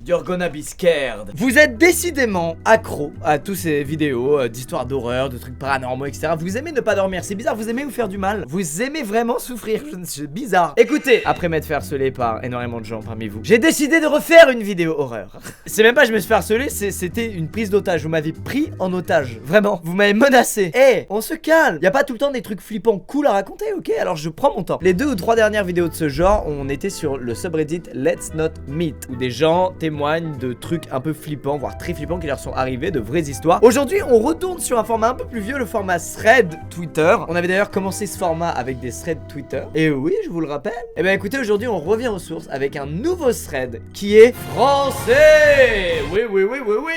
You're gonna be scared. Vous êtes décidément accro à tous ces vidéos d'histoires d'horreur, de trucs paranormaux, etc. Vous aimez ne pas dormir, c'est bizarre, vous aimez vous faire du mal. Vous aimez vraiment souffrir, c'est bizarre. Écoutez, après m'être fait harceler par énormément de gens parmi vous, j'ai décidé de refaire une vidéo horreur. C'est même pas je me suis fait harceler, c'était une prise d'otage. Vous m'avez pris en otage, vraiment. Vous m'avez menacé. Eh, on se calme. Y a pas tout le temps des trucs flippants cool à raconter, ok? Alors je prends mon temps. Les 2 ou 3 dernières vidéos de ce genre, on était sur le subreddit Let's Not Meet, où des gens témoignent de trucs un peu flippants, voire très flippants qui leur sont arrivés, de vraies histoires. Aujourd'hui, on retourne sur un format un peu plus vieux, le format thread Twitter. On avait d'ailleurs commencé ce format avec des threads Twitter. Et oui, je vous le rappelle. Et ben écoutez, aujourd'hui, on revient aux sources avec un nouveau thread qui est français. Oui.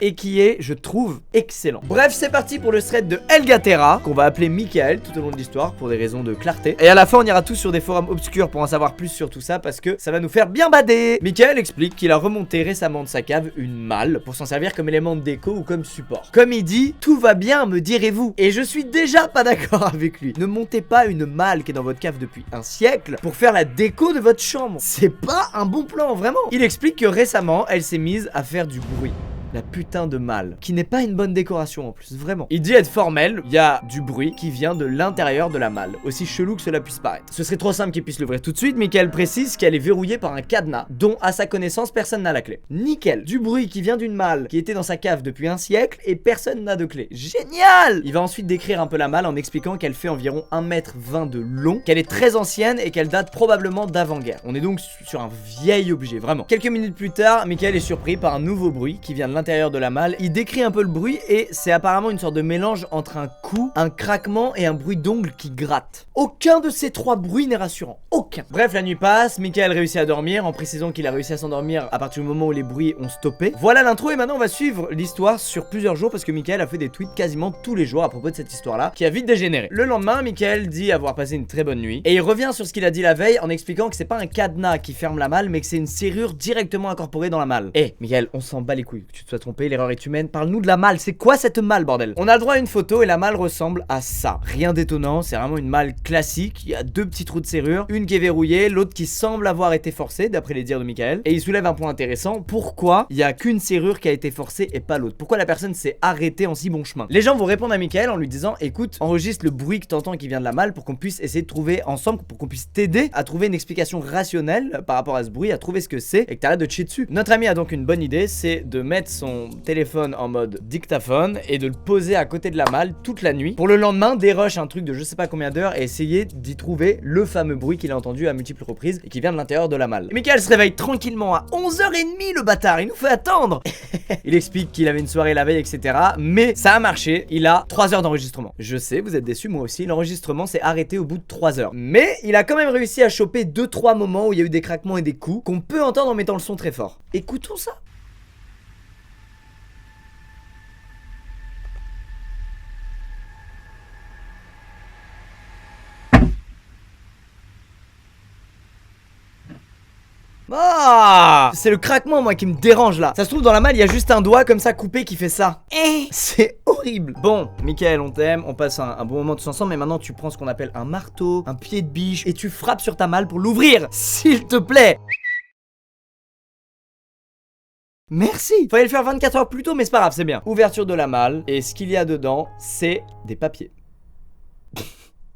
Et qui est, je trouve, excellent. Bref, c'est parti pour le thread de Elgatera, qu'on va appeler Michael tout au long de l'histoire pour des raisons de clarté. Et à la fin, on ira tous sur des forums obscurs pour en savoir plus sur tout ça parce que ça va nous faire bien bader. Michael explique qu'il a remonté récemment de sa cave une malle pour s'en servir comme élément de déco ou comme support. Comme il dit, tout va bien, me direz-vous. Et je suis déjà pas d'accord avec lui. Ne montez pas une malle qui est dans votre cave depuis un siècle pour faire la déco de votre chambre. C'est pas un bon plan, vraiment. Il explique que récemment, elle s'est mise à faire du bruit. La putain de malle, qui n'est pas une bonne décoration en plus, vraiment. Il dit être formel, il y a du bruit qui vient de l'intérieur de la malle, aussi chelou que cela puisse paraître. Ce serait trop simple qu'il puisse l'ouvrir tout de suite, mais qu'elle précise qu'elle est verrouillée par un cadenas, dont à sa connaissance personne n'a la clé. Nickel, du bruit qui vient d'une malle qui était dans sa cave depuis un siècle et personne n'a de clé. Génial. Il va ensuite décrire un peu la malle en expliquant qu'elle fait environ 1,20 m de long, qu'elle est très ancienne et qu'elle date probablement d'avant-guerre. On est donc sur un vieil objet, vraiment. Quelques minutes plus tard, Michael est surpris par un nouveau bruit qui vient de l'intérieur de la malle. Il décrit un peu le bruit et c'est apparemment une sorte de mélange entre un coup, un craquement et un bruit d'ongles qui gratte. Aucun de ces 3 bruits n'est rassurant. Aucun. Bref, la nuit passe, Michael réussit à dormir en précisant qu'il a réussi à s'endormir à partir du moment où les bruits ont stoppé. Voilà l'intro et maintenant on va suivre l'histoire sur plusieurs jours parce que Michael a fait des tweets quasiment tous les jours à propos de cette histoire-là qui a vite dégénéré. Le lendemain, Michael dit avoir passé une très bonne nuit et il revient sur ce qu'il a dit la veille en expliquant que c'est pas un cadenas qui ferme la malle mais que c'est une serrure directement incorporée dans la malle. Eh, Michael, on s'en bat les couilles. Tu te sois trompé, l'erreur est humaine. Parle-nous de la malle. C'est quoi cette malle, bordel? On a le droit à une photo et la malle ressemble à ça. Rien d'étonnant, c'est vraiment une malle classique. Il y a 2 petits trous de serrure, une qui est verrouillée, l'autre qui semble avoir été forcée, d'après les dires de Michael. Et il soulève un point intéressant. Pourquoi il y a qu'une serrure qui a été forcée et pas l'autre? Pourquoi la personne s'est arrêtée en si bon chemin? Les gens vont répondre à Michael en lui disant: écoute, enregistre le bruit que t'entends qui vient de la malle pour qu'on puisse essayer de trouver ensemble, pour qu'on puisse t'aider à trouver une explication rationnelle par rapport à ce bruit, à trouver ce que c'est et que t'arrêtes de te chier dessus. Notre ami a donc une bonne idée, c'est de mettre son téléphone en mode dictaphone et de le poser à côté de la malle toute la nuit pour le lendemain dérush un truc de je sais pas combien d'heures et essayer d'y trouver le fameux bruit qu'il a entendu à multiples reprises et qui vient de l'intérieur de la malle. Et Michael se réveille tranquillement à 11h30, le bâtard, il nous fait attendre. Il explique qu'il avait une soirée la veille, etc. Mais ça a marché, il a 3 heures d'enregistrement. Je sais, vous êtes déçus, moi aussi, l'enregistrement s'est arrêté au bout de 3 heures. Mais il a quand même réussi à choper 2-3 moments où il y a eu des craquements et des coups qu'on peut entendre en mettant le son très fort. Écoutons ça. Ah, c'est le craquement moi qui me dérange là. Ça se trouve dans la malle il y a juste un doigt comme ça coupé qui fait ça. C'est horrible. Bon, Michael, on t'aime, on passe un bon moment tous ensemble. Mais maintenant tu prends ce qu'on appelle un marteau, un pied de biche et tu frappes sur ta malle pour l'ouvrir, s'il te plaît. Merci. Fallait le faire 24 heures plus tôt mais c'est pas grave, c'est bien. Ouverture de la malle et ce qu'il y a dedans c'est des papiers.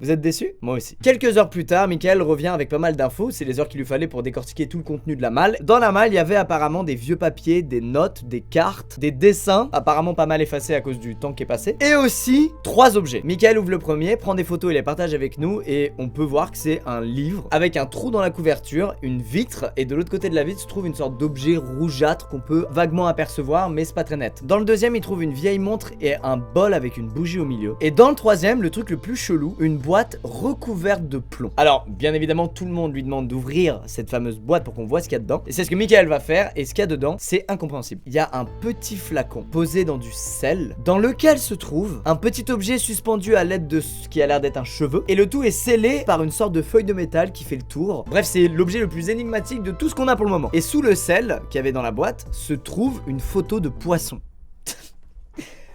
Vous êtes déçus? Moi aussi. Quelques heures plus tard, Michael revient avec pas mal d'infos, c'est les heures qu'il lui fallait pour décortiquer tout le contenu de la malle. Dans la malle, il y avait apparemment des vieux papiers, des notes, des cartes, des dessins, apparemment pas mal effacés à cause du temps qui est passé, et aussi 3 objets. Michael ouvre le premier, prend des photos et les partage avec nous, et on peut voir que c'est un livre avec un trou dans la couverture, une vitre, et de l'autre côté de la vitre se trouve une sorte d'objet rougeâtre qu'on peut vaguement apercevoir, mais c'est pas très net. Dans le deuxième, il trouve une vieille montre et un bol avec une bougie au milieu. Et dans le troisième, le truc le plus chelou, une boîte recouverte de plomb. Alors, bien évidemment, tout le monde lui demande d'ouvrir cette fameuse boîte pour qu'on voit ce qu'il y a dedans. Et c'est ce que Michael va faire, et ce qu'il y a dedans, c'est incompréhensible. Il y a un petit flacon posé dans du sel, dans lequel se trouve un petit objet suspendu à l'aide de ce qui a l'air d'être un cheveu, et le tout est scellé par une sorte de feuille de métal qui fait le tour. Bref, c'est l'objet le plus énigmatique de tout ce qu'on a pour le moment. Et sous le sel qu'il y avait dans la boîte, se trouve une photo de poisson.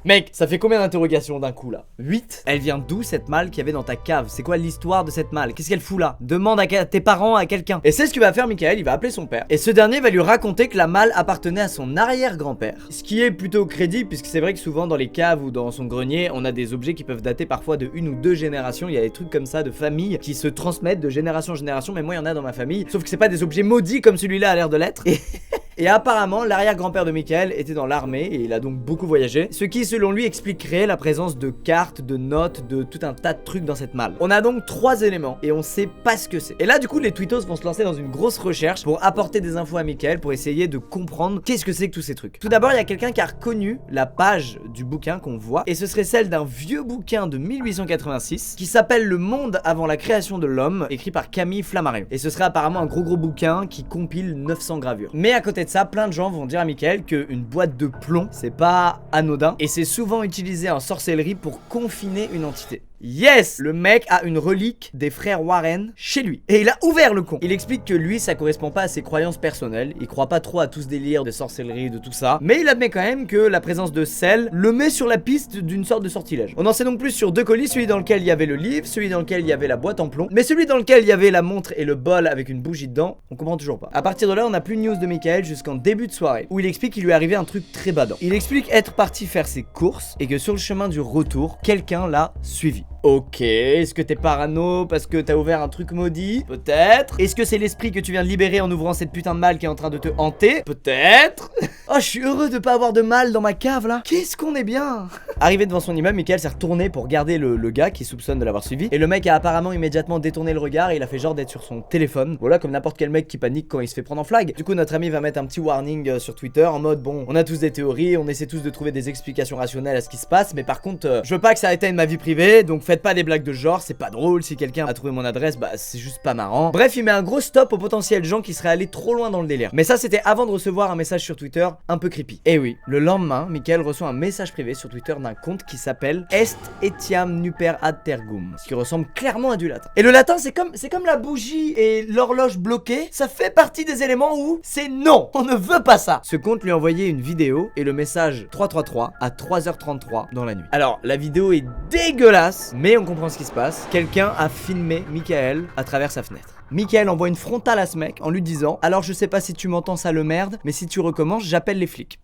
Mec, ça fait combien d'interrogations d'un coup là? 8. Elle vient d'où cette malle qu'il y avait dans ta cave? C'est quoi l'histoire de cette malle? Qu'est-ce qu'elle fout là? Demande à tes parents, à quelqu'un. Et c'est ce que va faire Michael, il va appeler son père. Et ce dernier va lui raconter que la malle appartenait à son arrière-grand-père. Ce qui est plutôt crédible, puisque c'est vrai que souvent dans les caves ou dans son grenier, on a des objets qui peuvent dater parfois de 1 ou 2 générations. Il y a des trucs comme ça de famille qui se transmettent de génération en génération, mais moi il y en a dans ma famille. Sauf que c'est pas des objets maudits comme celui-là a l'air de l'être. Et apparemment, l'arrière-grand-père de Michael était dans l'armée et il a donc beaucoup voyagé, ce qui selon lui expliquerait la présence de cartes, de notes, de tout un tas de trucs dans cette malle. On a donc 3 éléments et on sait pas ce que c'est. Et là du coup les tweetos vont se lancer dans une grosse recherche pour apporter des infos à Michael pour essayer de comprendre qu'est-ce que c'est que tous ces trucs. Tout d'abord il y a quelqu'un qui a reconnu la page du bouquin qu'on voit et ce serait celle d'un vieux bouquin de 1886 qui s'appelle Le Monde avant la création de l'homme, écrit par Camille Flammarion. Et ce serait apparemment un gros bouquin qui compile 900 gravures. Mais à côté de ça, plein de gens vont dire à Michael qu'une boîte de plomb, c'est pas anodin et c'est souvent utilisé en sorcellerie pour confiner une entité. Yes! Le mec a une relique des frères Warren chez lui. Et il a ouvert le con. Il explique que lui, ça correspond pas à ses croyances personnelles. Il croit pas trop à tout ce délire de sorcellerie, de tout ça. Mais il admet quand même que la présence de sel le met sur la piste d'une sorte de sortilège. On en sait donc plus sur 2 colis, celui dans lequel il y avait le livre, celui dans lequel il y avait la boîte en plomb. Mais celui dans lequel il y avait la montre et le bol avec une bougie dedans, on comprend toujours pas. À partir de là, on n'a plus de news de Michael jusqu'en début de soirée, où il explique qu'il lui est arrivé un truc très badant. Il explique être parti faire ses courses et que sur le chemin du retour, quelqu'un l'a suivi. Ok, est-ce que t'es parano parce que t'as ouvert un truc maudit? Peut-être. Est-ce que c'est l'esprit que tu viens de libérer en ouvrant cette putain de malle qui est en train de te hanter? Peut-être. Oh, je suis heureux de pas avoir de mal dans ma cave là. Qu'est-ce qu'on est bien. Arrivé devant son immeuble, Michael s'est retourné pour regarder le gars qui soupçonne de l'avoir suivi. Et le mec a apparemment immédiatement détourné le regard et il a fait genre d'être sur son téléphone. Voilà, comme n'importe quel mec qui panique quand il se fait prendre en flag. Du coup, notre ami va mettre un petit warning sur Twitter en mode bon, on a tous des théories, on essaie tous de trouver des explications rationnelles à ce qui se passe, mais par contre, je veux pas que ça atteigne ma vie privée, donc faites pas des blagues de genre, c'est pas drôle. Si quelqu'un a trouvé mon adresse, bah c'est juste pas marrant. Bref, il met un gros stop aux potentiels gens qui seraient allés trop loin dans le délire. Mais ça, c'était avant de recevoir un message sur Twitter un peu creepy. Et oui, le lendemain, Michael reçoit un message privé sur Twitter d'un compte qui s'appelle Est etiam nuper ad tergum, ce qui ressemble clairement à du latin. Et le latin, c'est comme la bougie et l'horloge bloquée, ça fait partie des éléments où c'est non, on ne veut pas ça. Ce compte lui envoyait une vidéo et le message 333 à 3h33 dans la nuit. Alors, la vidéo est dégueulasse, mais on comprend ce qui se passe. Quelqu'un a filmé Michael à travers sa fenêtre. Michael envoie une frontale à ce mec en lui disant: alors je sais pas si tu m'entends ça le merde, mais si tu recommences, j'appelle les flics.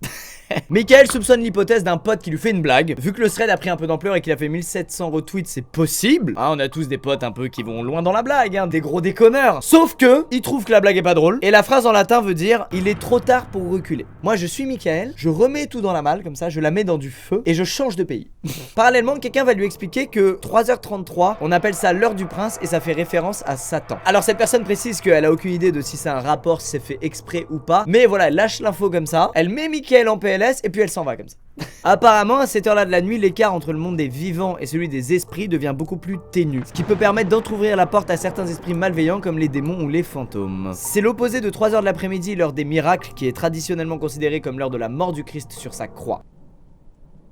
Michael soupçonne l'hypothèse d'un pote qui lui fait une blague. Vu que le thread a pris un peu d'ampleur et qu'il a fait 1700 retweets, c'est possible. On a tous des potes un peu qui vont loin dans la blague, des gros déconneurs. Sauf que, il trouve que la blague est pas drôle. Et la phrase en latin veut dire: il est trop tard pour reculer. Moi je suis Michael, je remets tout dans la malle comme ça, je la mets dans du feu et je change de pays. Parallèlement, quelqu'un va lui expliquer que 3h33, on appelle ça l'heure du prince et ça fait référence à Satan. Alors cette personne précise qu'elle a aucune idée de si c'est un rapport, si c'est fait exprès ou pas. Mais voilà, elle lâche l'info comme ça, elle met Michael en PLS et puis elle s'en va comme ça. Apparemment, à cette heure-là de la nuit, l'écart entre le monde des vivants et celui des esprits devient beaucoup plus ténu, ce qui peut permettre d'entrouvrir la porte à certains esprits malveillants comme les démons ou les fantômes. C'est l'opposé de 3h de l'après-midi, l'heure des miracles, qui est traditionnellement considérée comme l'heure de la mort du Christ sur sa croix.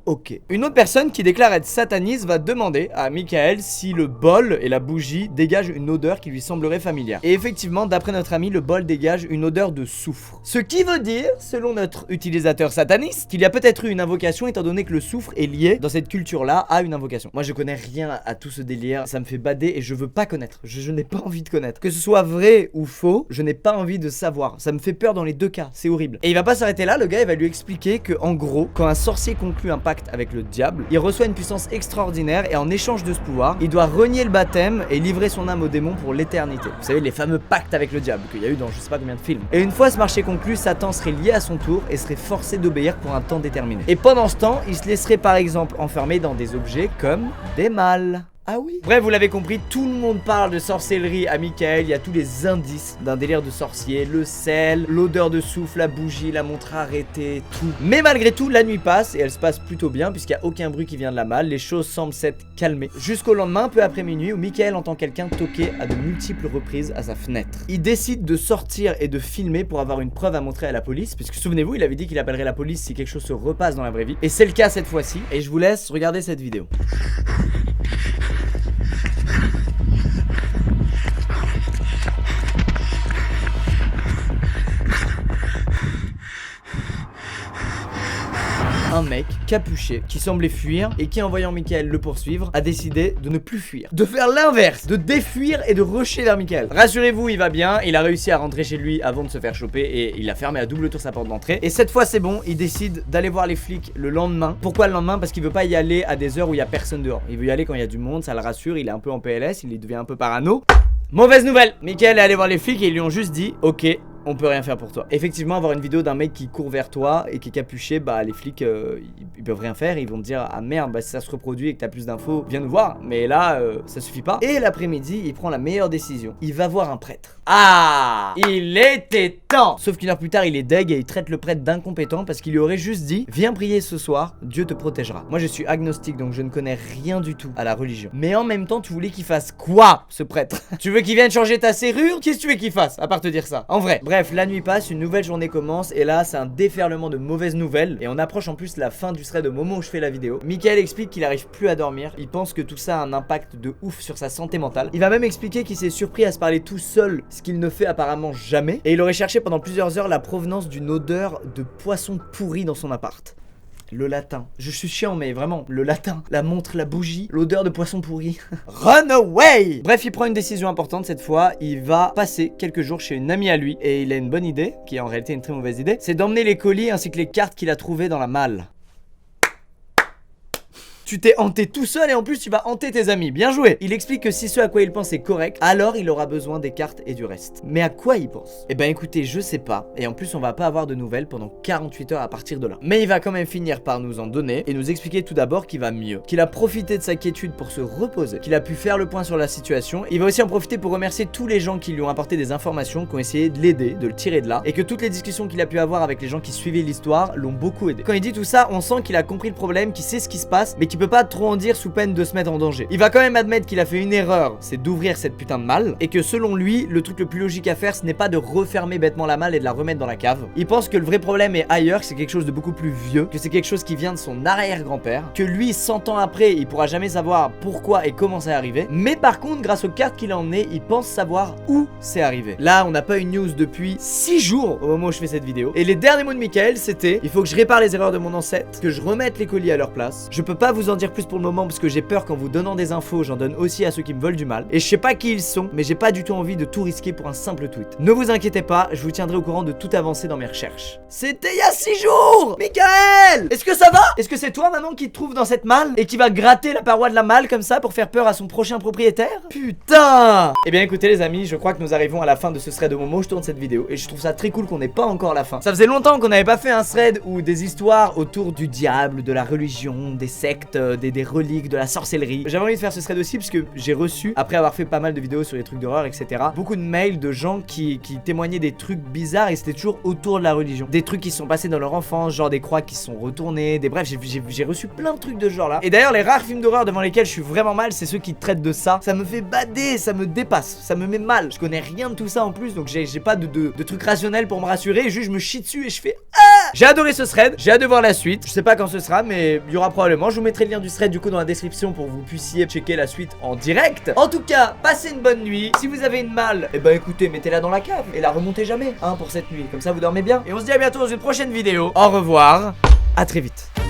Ok. Une autre personne qui déclare être sataniste va demander à Michael si le bol et la bougie dégagent une odeur qui lui semblerait familière. Et effectivement, d'après notre ami, le bol dégage une odeur de soufre. Ce qui veut dire, selon notre utilisateur sataniste, qu'il y a peut-être eu une invocation étant donné que le soufre est lié dans cette culture-là à une invocation. Moi, je connais rien à tout ce délire, ça me fait bader et je veux pas connaître. Je n'ai pas envie de connaître. Que ce soit vrai ou faux, je n'ai pas envie de savoir. Ça me fait peur dans les deux cas, c'est horrible. Et il va pas s'arrêter là, le gars il va lui expliquer que en gros, quand un sorcier conclut un pacte avec le diable, il reçoit une puissance extraordinaire et en échange de ce pouvoir, il doit renier le baptême et livrer son âme au démon pour l'éternité. Vous savez, les fameux pactes avec le diable qu'il y a eu dans je sais pas combien de films. Et une fois ce marché conclu, Satan serait lié à son tour et serait forcé d'obéir pour un temps déterminé. Et pendant ce temps, il se laisserait par exemple enfermer dans des objets comme des malles. Ah oui. Bref, vous l'avez compris, tout le monde parle de sorcellerie à Michael. Il y a tous les indices d'un délire de sorcier: le sel, l'odeur de soufre, la bougie, la montre arrêtée, tout. Mais malgré tout, la nuit passe et elle se passe plutôt bien puisqu'il n'y a aucun bruit qui vient de la malle. Les choses semblent s'être calmées. Jusqu'au lendemain, peu après minuit, où Michael entend quelqu'un toquer à de multiples reprises à sa fenêtre. Il décide de sortir et de filmer pour avoir une preuve à montrer à la police, puisque souvenez-vous, il avait dit qu'il appellerait la police si quelque chose se repasse dans la vraie vie. Et c'est le cas cette fois-ci. Et je vous laisse regarder cette vidéo. Un un mec capuché qui semblait fuir et qui, en voyant Michael le poursuivre, a décidé de ne plus fuir, de faire l'inverse, de défuir et de rusher vers Michael. Rassurez-vous, il va bien, il a réussi à rentrer chez lui avant de se faire choper et il a fermé à double tour sa porte d'entrée. Et cette fois c'est bon, il décide d'aller voir les flics le lendemain. Pourquoi le lendemain? Parce qu'il veut pas y aller à des heures où il y a personne dehors. Il veut y aller quand il y a du monde, ça le rassure, il est un peu en PLS, il devient un peu parano. Mauvaise nouvelle, Michael est allé voir les flics et ils lui ont juste dit ok, on peut rien faire pour toi. Effectivement, avoir une vidéo d'un mec qui court vers toi et qui est capuché, bah les flics ils peuvent rien faire. Ils vont te dire ah merde, bah si ça se reproduit et que t'as plus d'infos, viens nous voir. Mais là ça suffit pas. Et l'après-midi, il prend la meilleure décision. Il va voir un prêtre. Ah, il était temps. Sauf qu'une heure plus tard, il est deg et il traite le prêtre d'incompétent parce qu'il lui aurait juste dit viens prier ce soir, Dieu te protégera. Moi je suis agnostique donc je ne connais rien du tout à la religion. Mais en même temps, tu voulais qu'il fasse quoi ce prêtre? Tu veux qu'il vienne changer ta serrure? Qu'est-ce que tu veux qu'il fasse à part te dire ça? En vrai. Bref, la nuit passe, une nouvelle journée commence et là c'est un déferlement de mauvaises nouvelles et on approche en plus la fin du thread au moment où je fais la vidéo. Michael explique qu'il arrive plus à dormir, il pense que tout ça a un impact de ouf sur sa santé mentale. Il va même expliquer qu'il s'est surpris à se parler tout seul, ce qu'il ne fait apparemment jamais, et il aurait cherché pendant plusieurs heures la provenance d'une odeur de poisson pourri dans son appart. Le latin. Je suis chiant mais vraiment, le latin, la montre, la bougie, l'odeur de poisson pourri. Run away! Bref, il prend une décision importante cette fois, il va passer quelques jours chez une amie à lui et il a une bonne idée, qui est en réalité une très mauvaise idée, c'est d'emmener les colis ainsi que les cartes qu'il a trouvées dans la malle. Tu t'es hanté tout seul et en plus tu vas hanter tes amis, bien joué. Il explique que si ce à quoi il pense est correct, alors il aura besoin des cartes et du reste. Mais à quoi il pense? Eh ben écoutez, je sais pas, et en plus on va pas avoir de nouvelles pendant 48 heures à partir de là. Mais il va quand même finir par nous en donner et nous expliquer tout d'abord qu'il va mieux, qu'il a profité de sa quiétude pour se reposer, qu'il a pu faire le point sur la situation. Il va aussi en profiter pour remercier tous les gens qui lui ont apporté des informations, qui ont essayé de l'aider, de le tirer de là, et que toutes les discussions qu'il a pu avoir avec les gens qui suivaient l'histoire l'ont beaucoup aidé. Quand il dit tout ça, on sent qu'il a compris le problème, qu'il sait ce qui se passe, mais qu'il peut pas trop en dire sous peine de se mettre en danger. Il va quand même admettre qu'il a fait une erreur, c'est d'ouvrir cette putain de malle, et que selon lui, le truc le plus logique à faire, ce n'est pas de refermer bêtement la malle et de la remettre dans la cave. Il pense que le vrai problème est ailleurs, que c'est quelque chose de beaucoup plus vieux, que c'est quelque chose qui vient de son arrière-grand-père, que lui, 100 ans après, il pourra jamais savoir pourquoi et comment c'est arrivé, mais par contre, grâce aux cartes qu'il a emmenées, il pense savoir où c'est arrivé. Là, on n'a pas une news depuis 6 jours au moment où je fais cette vidéo, et les derniers mots de Michael, c'était il faut que je répare les erreurs de mon ancêtre, que je remette les colis à leur place. Je peux pas vous en dire plus pour le moment parce que j'ai peur qu'en vous donnant des infos, j'en donne aussi à ceux qui me veulent du mal. Et je sais pas qui ils sont, mais j'ai pas du tout envie de tout risquer pour un simple tweet. Ne vous inquiétez pas, je vous tiendrai au courant de toute avancée dans mes recherches. C'était il y a 6 jours! Michael! Est-ce que ça va? Est-ce que c'est toi maintenant qui te trouve dans cette malle et qui va gratter la paroi de la malle comme ça pour faire peur à son prochain propriétaire? Putain! Eh bien écoutez les amis, je crois que nous arrivons à la fin de ce thread au moment où je tourne cette vidéo et je trouve ça très cool qu'on n'ait pas encore la fin. Ça faisait longtemps qu'on n'avait pas fait un thread où des histoires autour du diable, de la religion, des sectes, des reliques, de la sorcellerie. J'avais envie de faire ce thread aussi parce que j'ai reçu, après avoir fait pas mal de vidéos sur les trucs d'horreur, etc., beaucoup de mails de gens qui témoignaient des trucs bizarres et c'était toujours autour de la religion. Des trucs qui se sont passés dans leur enfance, genre des croix qui se sont retournées, bref, j'ai reçu plein de trucs de ce genre là. Et d'ailleurs, les rares films d'horreur devant lesquels je suis vraiment mal, c'est ceux qui traitent de ça. Ça me fait bader, ça me dépasse, ça me met mal. Je connais rien de tout ça en plus, donc j'ai pas de trucs rationnels pour me rassurer, juste je me chie dessus et je fais ah! J'ai adoré ce thread, j'ai hâte de voir la suite. Je sais pas quand ce sera, mais il y aura probablement. Je vous mettrai le lien du thread du coup dans la description pour que vous puissiez checker la suite en direct. En tout cas, passez une bonne nuit. Si vous avez une malle, eh ben écoutez, mettez-la dans la cave et la remontez jamais, hein, pour cette nuit. Comme ça vous dormez bien. Et on se dit à bientôt dans une prochaine vidéo. Au revoir, à très vite.